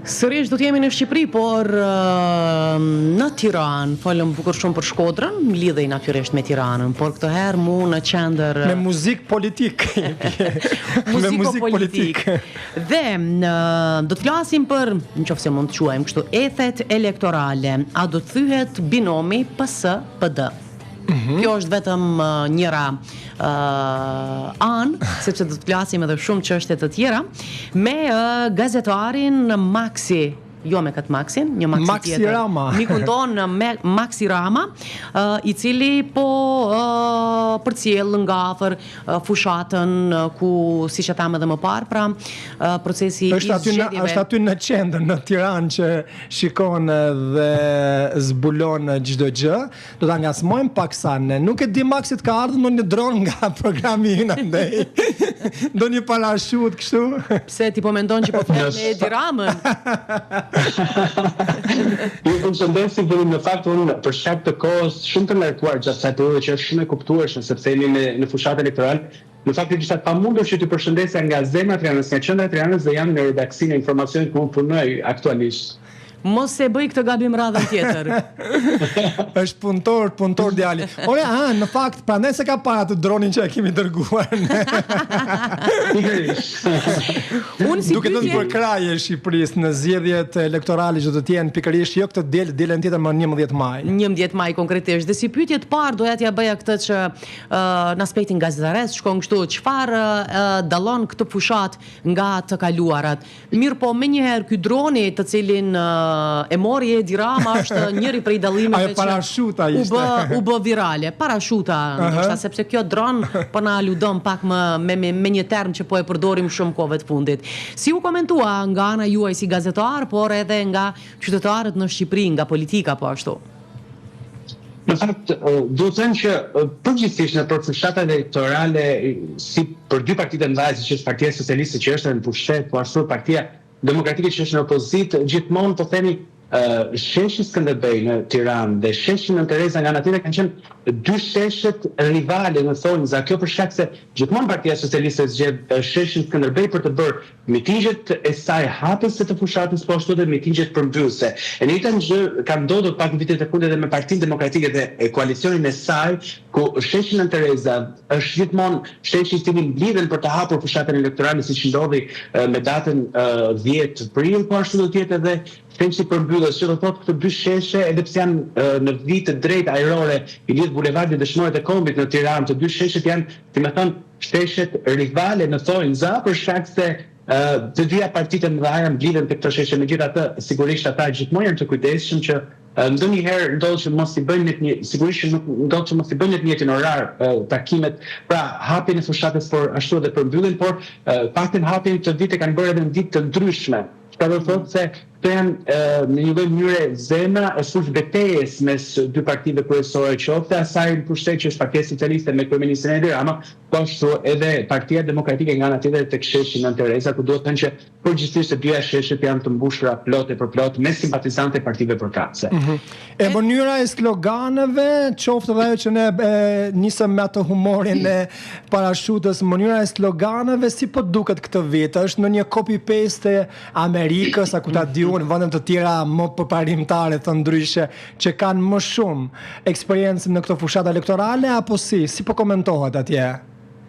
Sërish do të jemi në Shqipëri, por në Tiranë, folëm bukur shumë për Shkodrën, lidhej natyrisht me Tiranën, por këtë herë mu në qendër me muzikë politik. Me muzikë politik. Dhe do të flasim për, nëse mund të quajmë kështu, ethet elektorale. A do të thyhet binomi PS-PD? Kjo është vetëm njëra anë, sepse do të flasim edhe shumë çështje të tjera me gazetarin Maxi, jo me këtë Maxin, një Maxi tjetër. Rama. Mikun tonë Maxi Rama, i cili po përcjell nga afër fushatën ku, siç e tham edhe më parë, pra procesi i zgjedhjeve. Është aty në qendër në Tiranë që shikon dhe zbulon çdo gjë. Do ta ngasmojmë paksa ne. Nuk e di Maxit ka ardhur në një dron nga programi ynë andaj. Do një parashut kështu. Pse ti po mendon që po flet me Edi Ramën? Ju përshëndesim në fakt unë për shkak të kohës shumë të ngarkuar gjatë kësaj periudhe që është shumë e kuptueshme sepse jemi në fushatë elektoral. Në fakt ishte pamundur që të përshëndesja nga zemra e Tiranës, nga qendra e Tiranës dhe jam në redaksinë e informacionit ku unë punoj aktualisht. Mos e bëj këtë gabim radhën tjetër. Është punëtor djali. Ore, në fakt, prandaj se ka para të dronin që e kemi dërguar. Duke të për kraje Shqipërisë në zgjedhjet elektorale që do të jenë pikërisht jo këtë dielën tjetër më 11 maj. 11 maj konkretisht. Dhe si pyetje të parë doja t'ja bëja këtë që në aspektin gazetares shkon kështu, çfarë dallon këtë fushat nga të kaluarat. Mirë po, menjëherë ky droni të cilin e mori Edi Rama është njëri prej dallimeve që u bë virale. Parashuta, ndoshta sepse kjo dron po na aludon pak me një term që po e përdorim shumë kohëve të fundit. Si u komentua nga ana juaj si gazetar, por edhe nga qytetarët në Shqipëri, nga politika po ashtu? Në fakt, do të them që përgjithsisht në fushatat elektorale, si për dy partitë mëdha, siç është Partia Socialiste që është në pushtet, po ashtu Partia Demokratike që është në opozitë, gjithmonë po themi sheshi Skënderbej në Tiranë dhe sheshi Nën Tereza nga ana tjetër kanë qenë dy sheshet rivale në thonjza. Kjo për shkak se gjithmonë Partia Socialiste zgjedh sheshin Skënderbej për të bërë mitingjet e saj hapëse të fushatës, po ashtu edhe mitingjet përmbyllëse. E njëjtën gjë ka ndodhur pak në vitet e fundit edhe me Partinë Demokratike dhe koalicionin e saj, ku sheshi Nën Tereza është gjithmonë sheshi i cili mblidhen për të hapur fushatën elektorale, siç ndodhi me datën 10 prill, po ashtu do të jetë edhe sheshi përmbyllës, që do thotë këto dy sheshe, edhe pse janë në vit të drejtë ajrore, i lidh bulevardit Dëshmorët e Kombit në Tiranë, të dy sheshet janë, si më thon, sheshet rivale në thonjza, për shkak se të dyja partitë mëdha mblidhen te këto sheshe. Megjithatë, sigurisht ata gjithmonë janë të kujdesshëm që ndonjëherë ndodh që mos i bëjnë sigurisht nuk ndodh që mos i bëjnë në njëjtin orar takimet, pra hapjen e fushatës, por ashtu edhe përmbylljen, por paktën hapjen të vite kanë bërë edhe në ditë të ndryshme. Ka do thotë se këto janë në një lloj mënyre zemra e fush betejës mes dy partive kryesore, qoftë asaj në pushtet që është Partia Socialiste me kryeministrin Edi Rama, po ashtu edhe Partia Demokratike nga ana tjetër tek sheshi Nën Tereza, ku duhet të thënë që përgjithsisht të dyja sheshet janë të mbushura plot e përplot me simpatizantë e partive përkatëse. E mënyra e sloganeve, qoftë edhe ajo që ne nisëm me atë humorin e parashutës, mënyra e sloganeve si po duket këtë vit? Është në një copy-paste Amerikës, a ku ta diun vendem të tjera më përparimtare të ndryshe që kanë më shumë eksperiencë në këto fushat elektorale, apo si po komentohet atje?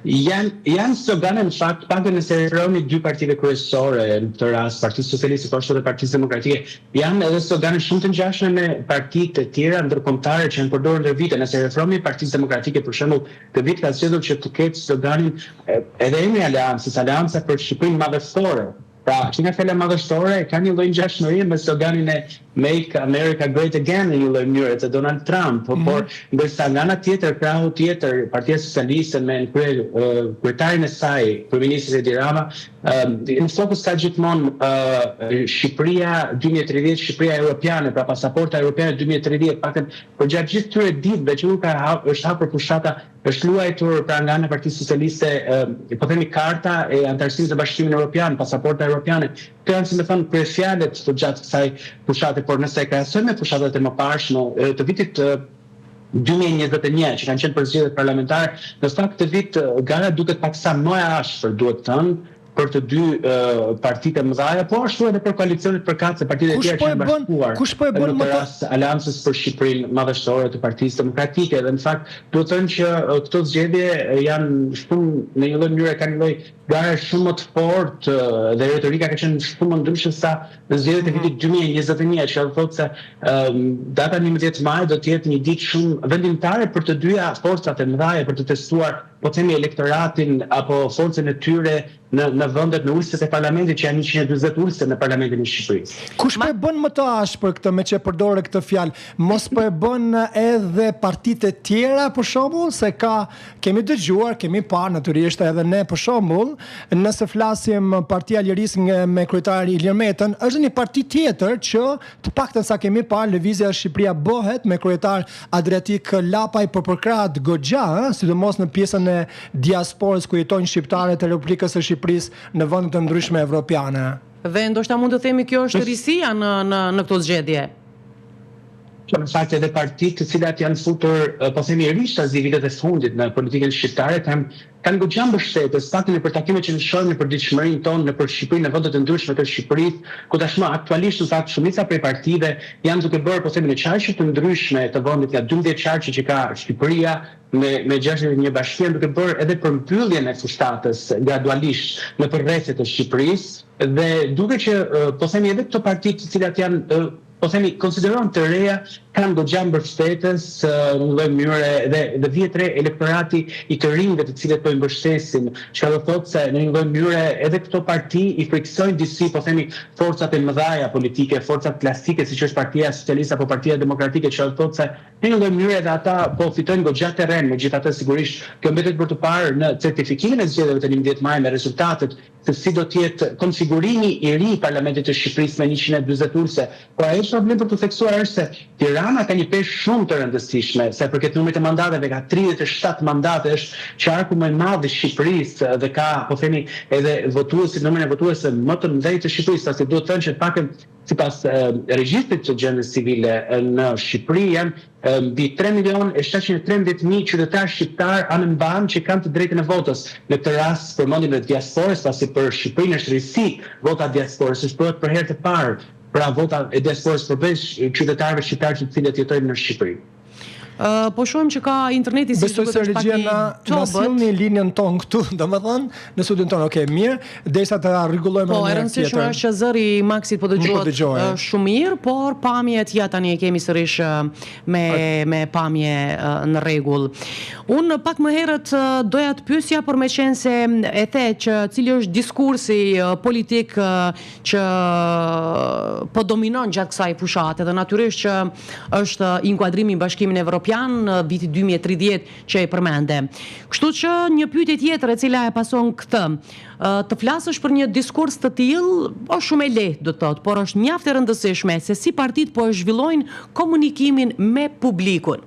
Janë slogane në fakt, paktën nëse referohemi dy partive kryesore, në këtë rast Partisë Socialiste po ashtu edhe Partisë Demokratike, janë edhe slogane shumë të ngjashme me partitë e tjera ndërkombëtare që janë përdorur ndër vite. Nëse referohemi Partisë Demokratike, për shembull, këtë vit ka zgjedhur që të ketë sloganin edhe emri Aleancës, Aleanca për Shqipërinë Madhështore. Pra, që nga fjala madhështore ka një lloj ngjashmërie me sloganin e Make America Great Again në një lloj mënyre të Donald Trump, por ndërsa nga ana tjetër, krahu tjetër, Partia Socialiste me kryetarin e saj, kryeministrin Edi Rama, në fokus ka gjithmonë Shqipëria 2030, Shqipëria Europiane, pra pasaporta Europiane 2030, paktën për gjatë gjithë këtyre ditëve që është hapur fushata, është luajtur pra nga ana e Partisë Socialiste, po themi karta e antarësisë në Bashkimin Evropian, pasaporta europiane. Këto janë, si më thënë, kryefjalet të gjatë kësaj fushate, por nëse e krahasojmë me fushatat e mëparshme të vitit 2021 që kanë qenë për zgjedhjet parlamentare, në fakt këtë vit gara duket paksa më e ashpër, duhet thënë, për të dy partitë e mëdha, po ashtu edhe për koalicionet përkatëse, partitë e tjera që janë bashkuar. Kush po e bën në rast Aleancës për Shqipërinë Madhështore të Partisë Demokratike, dhe në fakt duhet të thënë që këto zgjedhje janë shumë në një lloj mënyre kanë një lloj gare shumë më të fortë dhe retorika ka qenë shumë më ndryshe sa në zgjedhjet e vitit 2021, që do thotë se data 11 maj do të jetë një ditë shumë vendimtare për të dyja forcat e mëdha për të testuar, po themi, elektoratin apo forcën e tyre në vendet, në ulëset e parlamentit, që janë 140 ulëse në parlamentin e Shqipërisë. Kush po e bën më të ashpër këtë, me që përdore këtë fjalë? Mos po e bën edhe partitë e tjera, për shembull, se kemi dëgjuar, kemi parë natyrisht edhe ne, për shembull, nëse flasim Partia e Lirisë me kryetari Ilir Metën, është një parti tjetër që të paktën sa kemi parë Lëvizja Shqipëria bëhet me kryetar Adriatik Lapaj përkrahët goxha, sidomos në pjesën e diasporës ku jetojnë shqiptarët e Republikës së Shqipërisë në vende të ndryshme evropiane. Dhe ndoshta mund të themi kjo është risia në këto zgjedhje. Që në fakt edhe partitë të cilat janë futur, po themi, rishtazi vitet e fundit në politikën shqiptare, kanë goxha mbështetës, faktin për takimet që ne shohim në përditshmërinë tonë në për Shqipërinë, në vendet e ndryshme të Shqipërisë, ku tashmë aktualisht në fakt shumica prej partive janë duke bërë, po themi, në çarqe të ndryshme të vendit, nga 12 çarqe që ka Shqipëria me 61 bashkia, duke bërë edhe përmbylljen e fushatës gradualisht në përrethjet e Shqipërisë, dhe duke që, po themi, edhe këto partitë të cilat janë, po themi, konsiderohen të reja, kanë goxha mbështetës në lloj mënyre dhe vjet re elektorati i të rinjve të cilët po i mbështesin, që do thotë se në një lloj mënyre edhe këto parti i friksojnë disi, po themi, forcat e mëdha politike, forcat klasike, siç është Partia Socialiste apo Partia Demokratike, që do thotë se në një lloj mënyre edhe ata po fitojnë goxha terren. Megjithatë, sigurisht kjo mbetet për të parë në certifikimin e zgjedhjeve të 11 maj me rezultatet se si do të jetë konfigurimi i ri i Parlamentit të Shqipërisë me 140 ulëse. Por ai problem për të theksuar është se Tirana ka një peshë shumë të rëndësishme, se përket numrit të mandateve ka 37 mandate, është qarku më i madh i Shqipërisë dhe ka, po themi, edhe votuesit, numrin e votuesve më të mëdhenj të Shqipërisë, pasi duhet të thënë që të paktën sipas regjistrit të gjendjes civile në Shqipëri janë mbi 3.713.000 qytetarë shqiptar anë mban që kanë të drejtën e votës. Në këtë rast përmendim edhe diasporës, pasi për Shqipërinë është risi vota diasporës, është bëhet për herë të parë pra vota e diasporës përveç qytetarëve shqiptarë të cilët jetojnë në Shqipëri. Po shohim që ka interneti si duket është pak i çobët. Sillni linjën tonë këtu, domethënë, në studion tonë. Okej, mirë, derisa ta rregullojmë në një tjetër. Po, e rëndësishme është që zëri i Maksit po dëgjohet shumë mirë, por pamjet tani e kemi sërish me pamje në rregull. Unë pak më herët doja të pyesja, por me qenë se e the që cili është diskursi politik që po dominon gjatë kësaj fushate, dhe natyrisht që është inkuadrimi i Bashkimit Evropian në vitin 2030 që e përmende. Kështu që një pyetje tjetër e cila e pason këtë, të flasësh për një diskurs të tillë është shumë e lehtë, do të thotë, por është mjaft e rëndësishme se si partitë po e zhvillojnë komunikimin me publikun.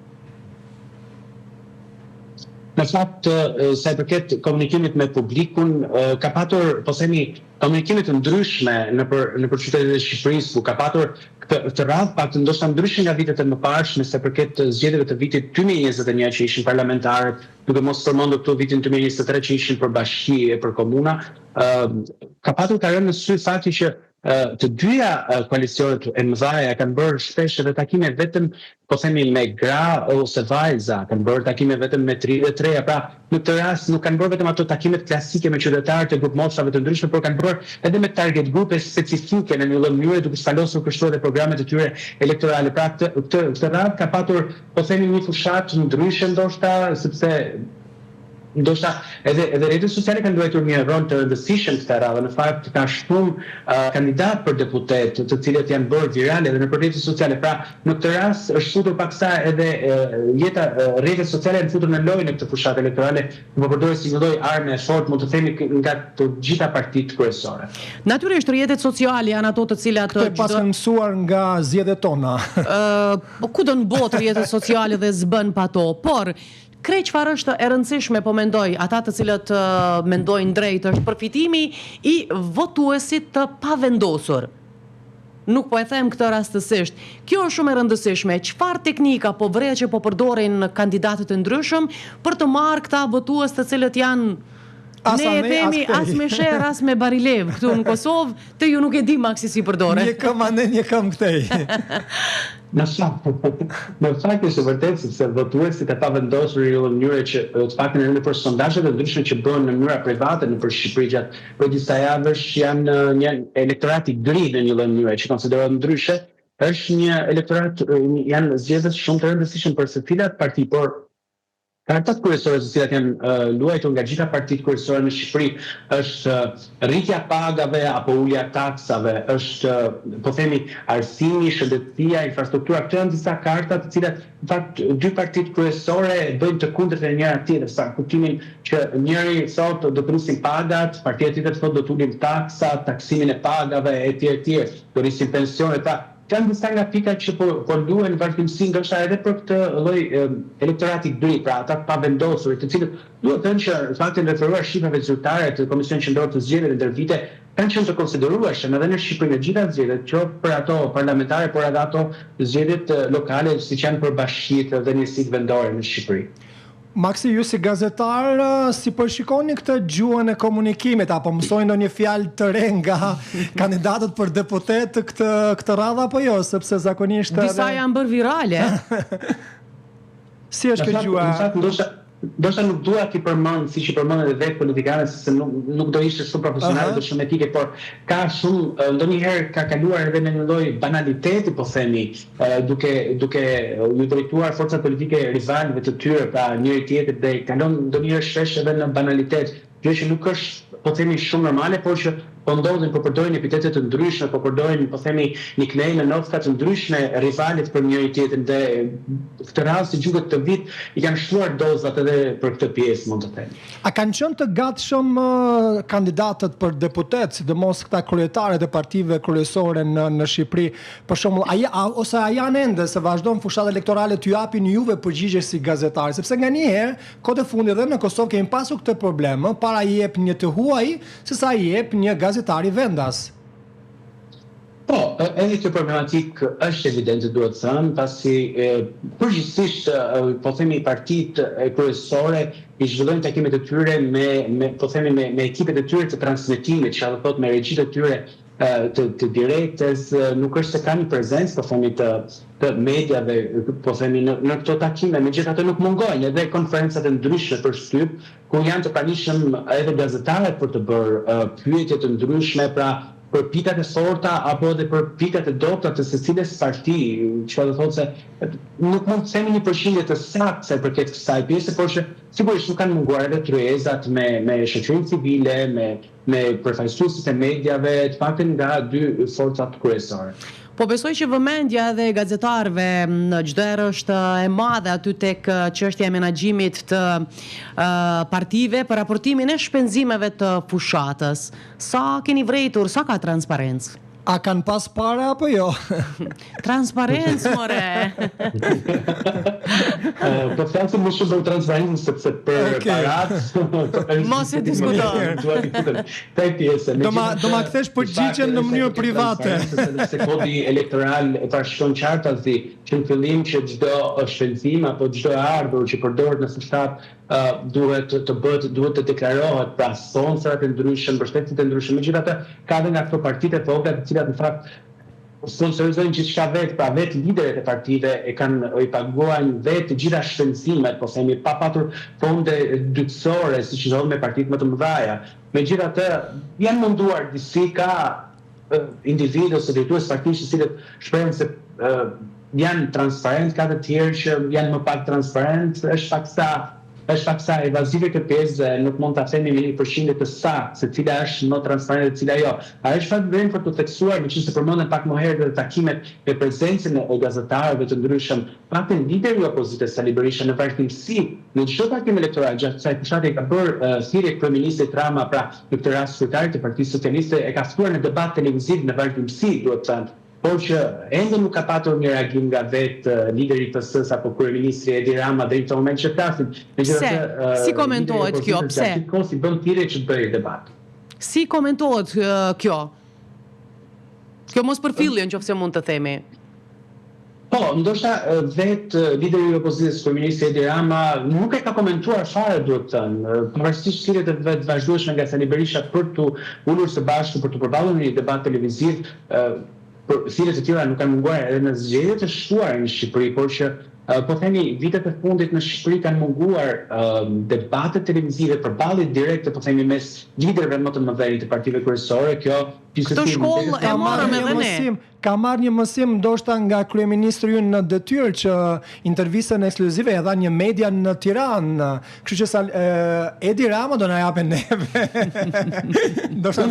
Në fakt, sa i përket komunikimit me publikun, ka patur, po themi, komunikimit të ndryshme në për qytetet e Shqipërisë, ku ka patur këtë radhë pak të ndoshta ndryshe nga vitet e mëparshme, se përket zgjedhjeve të vitit 2021 që ishin parlamentarët, duke mos përmendur këtu vitin 2023 që ishin për bashki e për komuna, ka patur të rënë në sy fakti që të dyja koalicionet e mëdha kanë bërë shpesh edhe takime vetëm, po themi, me gra ose vajza, kanë bërë takime vetëm me 33, pra në këtë rast nuk kanë bërë vetëm ato takimet klasike me qytetarë të grup moshave të ndryshme, por kanë bërë edhe me target grupe specifike në një lloj mënyre duke sfalosur kështu edhe programet e tyre elektorale. Pra këtë radhë ka patur, po themi, një fushat ndryshe ndoshta, sepse ndoshta edhe rrjetet sociale kanë luajtur një rol të rëndësishëm këtë radhë. Në fakt ka shumë kandidat për deputet të cilët janë bërë virale edhe në rrjetet sociale. Pra në këtë rast është futur paksa edhe rrjetet sociale janë futur në lojë në këtë fushatë elektorale, më përdoret si një lloj arme e fortë, mund të themi, nga të gjitha partitë kryesore. Natyrisht rrjetet sociale janë ato të cilat pas kanë mësuar nga zgjedhjet tona. Kudo në botë rrjetet sociale dhe zbën pa to, por krejt çfarë është e rëndësishme, po mendoj, ata të cilët mendojnë drejt, është përfitimi i votuesit të pavendosur. Nuk po e them këtë rastësisht. Kjo është shumë e rëndësishme. Çfarë teknika po vret që po përdorin kandidatët e ndryshëm për të marrë këta votues të cilët janë Ne e themi as me sherr, as me barilev këtu në Kosovë, të ju nuk e di maksi si përdore. Një këm ande, një këm këtej. Në fakt është vërtet sepse votuesit e pavendosur në mënyrë që të paktën edhe për sondazhet e ndryshme që bëhen në mënyra private nëpër Shqipëri gjatë disa javësh janë një elektorat i gri në një lloj mënyre që konsiderohet ndryshe, është një elektorat janë zgjedhës shumë të rëndësishëm për se cilat parti, por kartat kryesore të cilat janë luajtur nga gjitha partitë kryesore në Shqipëri është rritja pagave apo ulja taksave, është po themi arsimi, shëndetësia, infrastruktura. Këto janë disa karta të cilat në fakt dy partitë kryesore bëjnë të kundërt e njëra tjetrës, sa kuptimin që njëri thotë do të rrisin pagat, partia tjetër thotë do të ulim taksat, taksimin e pagave etj, do rrisin pensionet. Kanë disa nga pikat që po luajnë vazhdimsi ndoshta edhe për këtë lloj elektorati gri, pra ata pavendosur, të cilët duhet thënë që në fakt janë referuar shifrave zyrtare të Komisionit Qendror të Zgjedhjeve ndër vite, kanë qenë të konsiderueshëm edhe në Shqipëri në gjitha zgjedhjet, që për ato parlamentare, por edhe ato zgjedhjet lokale, siç janë për bashkitë dhe njësitë vendore në Shqipëri. Maksi, ju si gazetar, si përshikoni këtë gjuhën e komunikimit, apo mësojnë ndonjë fjalë të re nga kandidatët për deputet këtë radhë apo jo, sepse zakonisht disa janë bërë virale. Si është kjo gjuha? Ndoshta nuk dua ti përmend siç i përmend edhe vetë politikanët, se nuk do ishte shumë profesionale dhe shumë etike, por ka shumë ndonjëherë ka kaluar edhe në një lloj banaliteti, po themi, duke u drejtuar forcat politike rivalëve të tyre, pra njëri tjetrit, dhe kalon ndonjëherë shpesh edhe në banalitet, gjë që nuk është, po themi, shumë normale, por që po ndodhin, po përdorin epitete të ndryshme, po përdorin, po themi, nickname në ofta të ndryshme rivalit për njëri tjetrin, dhe këtë rast si gjuhët të vit i kanë shtuar dozat edhe për këtë pjesë, mund të themi. A kanë qenë të gatshëm kandidatët për deputet, sidomos këta kryetaret e partive kryesore në Shqipëri, për shembull, ose a janë ende se vazhdon fushat elektorale t'ju japin juve përgjigje si gazetar, sepse nganjëherë kohët e fundit edhe në Kosovë kemi pasur këtë problem, para i jep një të huaj, sesa i jep një gazetari vendas. Po, edhe kjo problematik është evidente, duhet thënë, pasi përgjithsisht, po themi, partitë kryesore i zhvillojnë takimet e tyre me ekipet e tyre të transmetimit, që do thotë me regjitë e tyre të direktes, nuk është se ka një prezencë, po themi, të mediave, po themi, në këto takime, megjithatë nuk mungojnë edhe konferencat e ndryshme për shtyp, ku janë të pranishëm edhe gazetarët për të bërë pyetje të ndryshme, pra për pikat e forta apo edhe për pikat e dobta të secilës parti, që do thotë se nuk mund të themi një përqindje të saktë sa i përket kësaj pjese, por që sigurisht nuk kanë munguar edhe tryezat me shoqërinë civile, me përfaqësuesit e mediave, të paktën nga dy forcat kryesore. Po besoj që vëmendja edhe gazetarëve në çdo herë është e madhe aty tek çështja e menaxhimit të partive për raportimin e shpenzimeve të fushatës. Sa keni vrejtur, sa ka transparencë? A kanë pas pare apo jo? Transparencë, more! Po flasim më shumë për transparencë, sepse për parat... Mos e diskutojmë. Do ma kthesh përgjigjen në mënyrë private. Se kodi elektoral e parashikon qartë aty që në fillim që çdo shpenzim apo çdo ardhur që përdoret në fushat duhet të deklarohet, pra sponsorat e ndryshëm, mbështetësit e ndryshëm. Megjithatë, ka edhe nga këto partitë e vogla të cilat në fakt sponsorizojnë gjithçka vetë, pra vetë liderët e partive i paguajnë vetë të gjitha shpenzimet, po themi, pa patur fonde dytësore, siç ndodh me partitë më të mëdha. Megjithatë, janë munduar disi ka individë ose drejtues partish të cilët shprehin se janë transparent, ka të tjerë që janë më pak transparent, është paksa evazive këtë pjesë dhe nuk mund të themi me një përqindje të saktë se cila është më transparente dhe cila jo. A është fakt vjen për të theksuar, meqenëse përmendën pak më herët edhe takimet me prezencën e gazetarëve të ndryshëm, paktën lideri i opozitës Sali Berisha në vazhdimsi në çdo takim elektoral gjatë kësaj fushate ka bërë thirrje kryeministit Rama, pra në këtë rast kryetari të Partisë Socialiste e ka ftuar në debat televiziv në vazhdimsi, duhet të thënë, por që ende nuk ka patur një reagim nga vetë lideri i PS-s apo kryeministri Edi Rama deri në këtë moment që flasim. Pse? Si komentohet kjo? Pse? Si bën thirrje që të bëjë debat. Si komentohet kjo? Kjo mos përfillje nëse mund të themi. Po, Po, ndoshta vetë lideri i opozitës, kryeministri Edi Rama, nuk e ka komentuar fare, duhet thënë, pavarësisht thirrjeve të vetë vazhdueshme nga Sali Berisha për të ulur së bashku për të përballur në një debat televiziv. Thirrjet e tjera nuk kanë munguar edhe në zgjedhjet e shtuara në Shqipëri, por që po themi vitet e fundit në Shqipëri kanë munguar debate televizive, përballje direkte, po themi mes liderëve më të mëdhenj të partive kryesore. Këtë shkollë e morëm edhe ne. Ka marrë një mësim ndoshta nga kryeministri ynë në detyrë që intervistën ekskluzive e dha një media në Tiranë. Kështu që Edi Rama do na japë neve. Ndoshta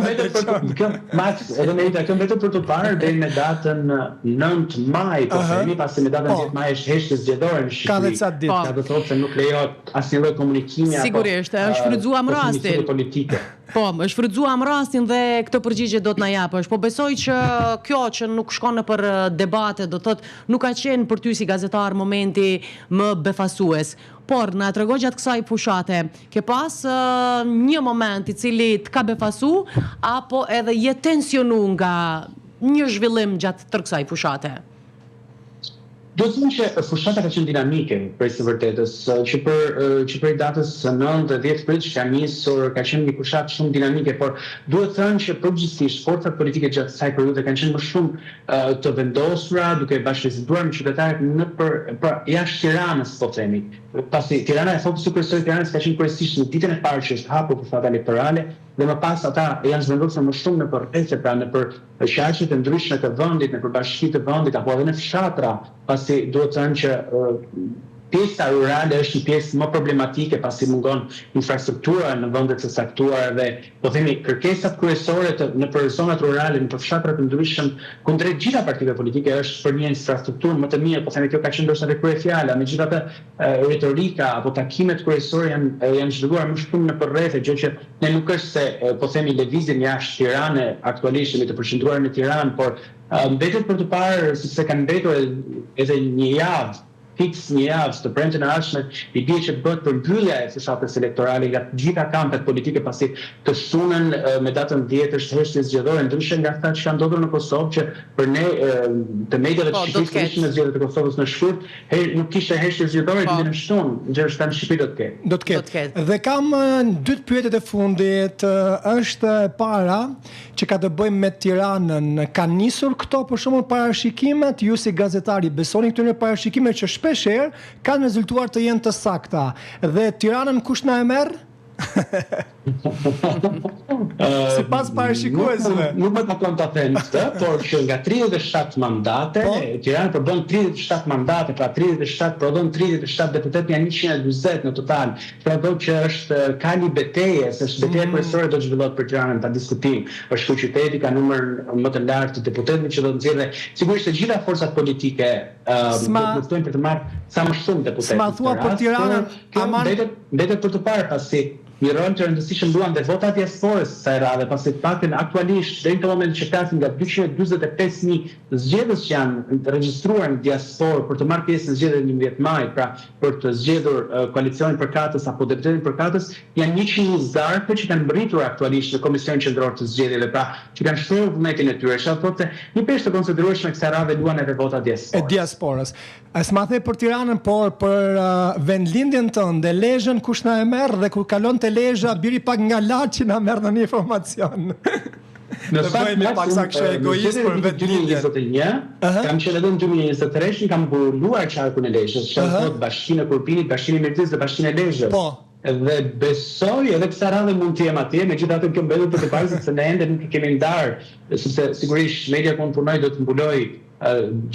Max, vetëm për të parë deri në datën 9 maj, po themi, pasi në datën 10 maj është heshtje zgjedhore në Shqipëri. Ka dhe ca ditë. Ka të thotë se nuk lejohet asnjë lloj komunikimi apo. Sigurisht, është frydzuam rastin. Politike. Po, është frydzuam rastin dhe këtë përgjigje do të na japësh. Po besoj që kjo që nuk shkon nëpër debate, do thotë nuk ka qenë për ty si gazetar momenti më befasues. Por na trego gjatë kësaj fushate, ke pas një moment i cili të ka befasu apo edhe je tensionu nga një zhvillim gjatë tërë kësaj fushate? Do të thënë që fushata ka qenë dinamike prej së vërtetës, që për datës 9 dhe 10 prit që ka nisur, ka qenë një fushatë shumë dinamike, por duhet thënë që përgjithsisht forcat politike gjatë kësaj periudhe kanë qenë më shumë të vendosura, duke bashkëreziduar me qytetarët për jashtë Tiranës, po themi. Pasi Tirana e fokusi kryesor i Tiranës ka qenë kryesisht në ditën e parë që është hapur fushtata elektorale, dhe më pas ata janë zhvendosur më shumë nëpër rrethe, pra nëpër qarqet e ndryshme të vendit, nëpër bashkitë të vendit apo edhe në fshatra, pasi duhet të thënë që pjesa rurale është një pjesë më problematike pasi mungon infrastruktura në vendet të caktuara dhe po themi kërkesat kryesore nëpër zonat rurale, nëpër fshatra të ndryshëm kundrejt gjitha partive politike është për një infrastrukturë më të mirë, po themi kjo ka qenë ndoshta edhe kryefjala, megjithatë retorika apo takimet kryesore janë zhvilluar më shumë nëpër rrethe, gjë që ne nuk është se po themi lëvizjen jashtë Tirane aktualisht jemi të përqendruar në Tiranë, por mbetet për të parë se kanë mbetur edhe një javë fiks një javë të premten e ardhshme i bie që bëhet përmbyllja e fushatës elektorale nga të gjitha kampet politike pasi të shtunën me datën 10 është heshtje zgjedhore, ndryshe nga ata që kanë ndodhur në Kosovë që për ne të mediave të Shqipërisë që ishin në zgjedhjet e Kosovës në shkurt, nuk kishte heshtje zgjedhore ditën e shtunë, gjë që në Shqipëri do të ketë. Do të ketë. Dhe kam dy pyetjet e fundit, është e para që ka të bëjë me Tiranën. Kanë nisur këto për shembull parashikimet, ju si gazetari besoni këtyre parashikimeve që shpeshherë kanë rezultuar të jenë të sakta dhe Tiranën kush na e merr? Sipas parashikuesve. Nuk më takon ta them këtë, por që nga 37 mandate, Tirana përbën 37 mandate, pra 37 prodhon 37 deputet janë 140 në total. Pra do që është kali betejes, është beteja kryesore do të zhvillohet për Tiranën pa diskutim. Është ky qyteti ka numër më të lartë të deputetëve që do të nxjerrë. Sigurisht të gjitha forcat politike do të luftojnë për të marrë sa më shumë deputetë. S'ma thua për Tiranën, mbetet për të parë pasi një rol të rëndësishëm luan dhe vota diasporës sa radhe, pasi të paktën aktualisht deri në këtë moment që flasim nga 245.000 zgjedhës që janë regjistruar në diasporë për të marrë pjesë në zgjedhjet e 11 maj, pra për të zgjedhur koalicionin përkatës apo deputetin përkatës, janë 120 që kanë mbritur aktualisht në Komisionin Qendror të Zgjedhjeve, pra që kanë shtrohur vullnetin e tyre. Çfarë thotë një pjesë të konsiderueshme kësaj radhe luan edhe vota diasporës. S'ma the për Tiranën, por për vendlindjen tënde, Lezhën kush na e merr dhe kur kalon te Lezhë biri pak nga lart që na merr në një informacion. Në bëjmë pak sa kështu egoist për vendlindjen. Kam qenë edhe në 2023 kam mbuluar qarkun e Lezhës, thotë Bashkinë e Kurpinit, Bashkinë e Mirëtisë dhe Bashkinë e Lezhës. Po. Dhe besoj edhe kësa radhe mund të jem atje, megjithatë kjo mbetet për të parë sepse ne ende nuk i kemi ndarë, sepse sigurisht media ku punoj do të mbuloj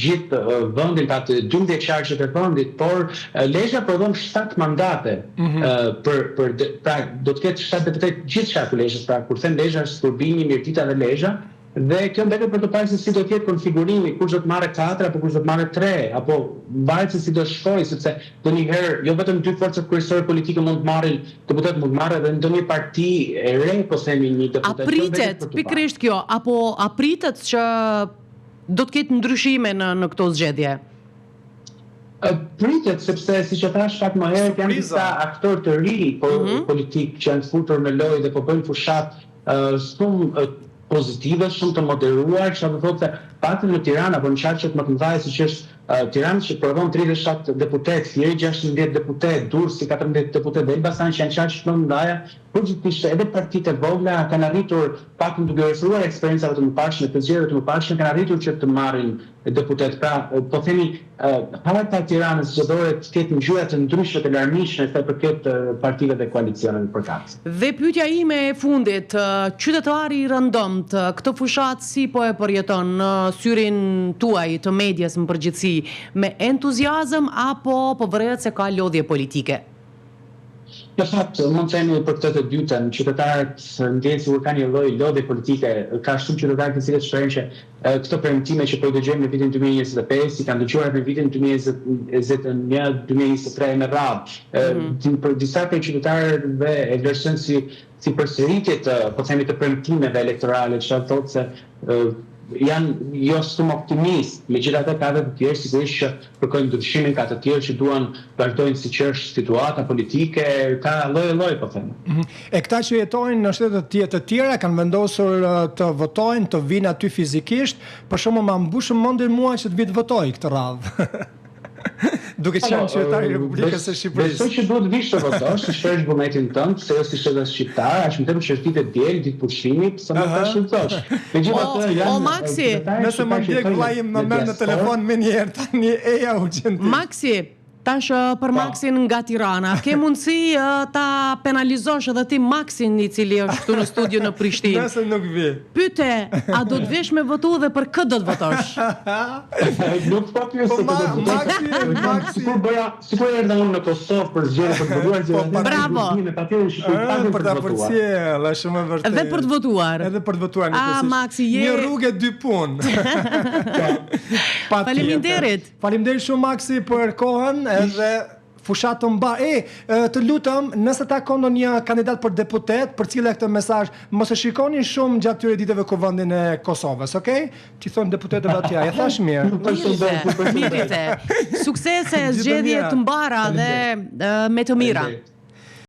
gjithë vendin pa të 12 qarqet e vendit, por Lezhë prodhon 7 mandate pra do të ketë 7 deputet gjithë qarku Lezhës, pra kur them Lezhë është Shkurbini, Mirtita dhe Lezhë. Dhe kjo mbetet për të parë se si do të jetë konfigurimi, kush do të marrë 4 apo kush do të marrë 3, apo varet se si do shkojë, sepse ndonjëherë jo vetëm dy forcat kryesore politike mund të marrin deputet, mund të marrë edhe ndonjë parti e re, po themi një deputet. Apritet pikërisht kjo, apo apritet që do të ketë ndryshime në këto zgjedhje? Pritet sepse siç e thash pak më herët janë disa aktorë të ri politik që janë futur në lojë dhe po bëjnë fushat shumë pozitive, shumë të moderuar, që do thotë se patën në Tiranë apo në qarqet më të mëdha siç është Tiranë që provon 37 deputet, Fieri 16 deputet, Durrësi 14 deputet, Elbasan që janë qarqet më të mëdha, përgjithsisht edhe partitë e vogla kanë arritur pak duke realizuar eksperiencave të mëparshme, të zgjedhjeve të mëparshme kanë arritur që të marrin deputet. Pra, po themi, harta e Tiranës zgjedhore të ketë ngjyra të ndryshme të larmishme sa i përket partive dhe koalicioneve përkatëse. Dhe pyetja ime e fundit, qytetari i rëndomt, këtë fushat si po e përjeton në syrin tuaj të medias në përgjithësi, me entuziazëm apo po vëret se ka lodhje politike? Në fakt, mund të themi për këtë të dytën, qytetarët ndjejnë sikur kanë një lloj lodhje politike, ka shumë qytetarë të cilët shprehen që këto premtime që po i dëgjojmë në vitin 2025, i kanë dëgjuar në vitin 2021, 2023 me radhë. Për disa prej qytetarëve e vlerësojnë si përsëritje të, po themi, të premtimeve elektorale, çfarë thotë se janë jo shumë optimist, megjithatë ka edhe të tjerë sigurisht që kërkojnë ndryshimin, ka të tjerë që duan vazhdojnë siç është situata politike, ka lloj po them. E këta që jetojnë në shtete të tjera kanë vendosur të votojnë, të vinë aty fizikisht, për shembull ma mbushën mendin mua që të vi të votoj këtë radhë. Duke qenë qytetari i Republikës së Shqipërisë. Besoj që duhet vish të votosh, të shpresh vullnetin tënd, se si qytetar shqiptar, as më tepër që është ditë e diel, ditë pushimit, sa më ka shqetësosh. Megjithatë janë Maksi, nëse më ndjek vllai im më merr në telefon më një herë tani eja urgjente. Maksi, tash për Maksin nga Tirana, ke mundësi ta penalizosh edhe ti Maksin i cili është këtu në studio në Prishtinë. Nëse nuk vi. Pyete, a do të vesh me votu dhe për këtë do të votosh? Nuk po pyes se do të Maksi. Sikur erdha unë në Kosovë për zgjedhje për të votuar që. Bravo. Për ta përcjell, është shumë e vërtetë. Edhe për të votuar. Edhe për të votuar Maksi, je një rrugë dy punë. Faleminderit. Faleminderit shumë Maksi për kohën edhe fushat të mbar. Të lutem, nëse takon ndonjë kandidat për deputet, për cilë këtë mesazh, mos e shikoni shumë gjatë këtyre ditëve kuvendin e Kosovës, okay? Ti thon deputetëve atje, e thash mirë. Mirite. Suksese, zgjedhje të mbara dhe me të mira.